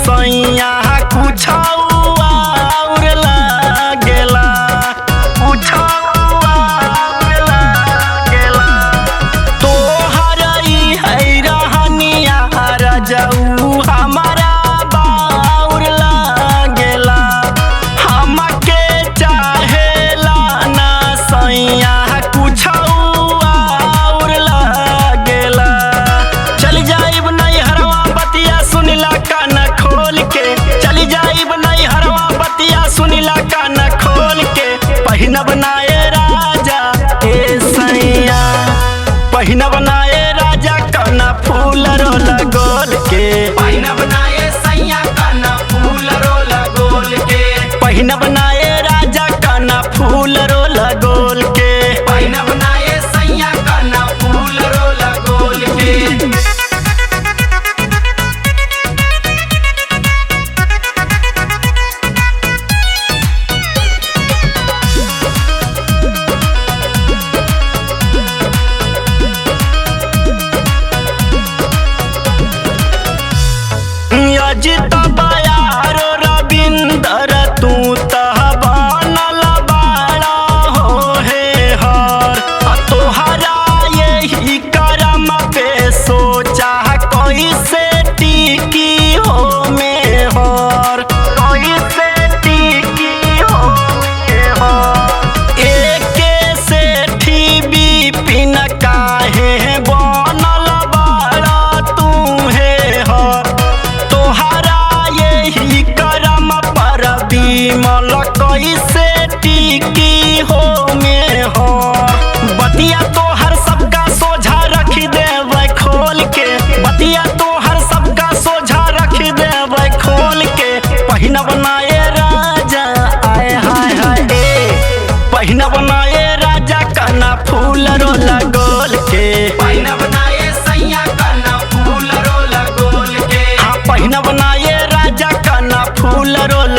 सैया कुछ और लागेला कुछ और लागेला तोहर ई है रहनिया रजऊ हमारा बाउर लागेला हमके चाहेला ना सैया कुछ और लागेला चल जाइब नहीं हरवा बतिया सुनिला कान खोल के चली जाइब नहीं हरवा बतिया सुनिला कान खोल के पहिनब नाए राजा ए सैया पहिनब नाए राजा काना फूल रोल गोल के पहिनब नाए सैया काना फूल रोल गोल के पहिनब नाए राजा काना फूल रोल गोल के पहिनब नाए सैया काना फूल रोल गोल के अजित बयारो रविंदर तू तह बनल बाड़ा हो हे हर तोहरा यही करम पे सोचा कैसे टिकी हो में हर कैसे टिकी हो में हर एके से ठीबी पिन काहे बनल बाड़ा तू हे हर तोहरा यही करम पर विमल कैसे टिकी हो में हो बतिया तोहर सबका सोझा रख देबै खोल के बतिया तोहर सबका सोझा रख देबै खोल के पहिनब नाए राजा आए हाय हाय पहिनब नाए राजा काना फूल रोल गोल के पहिनब नाए सैया काना फूल रोल गोल के हाँ पहिनब नाए राजा काना फूल रोल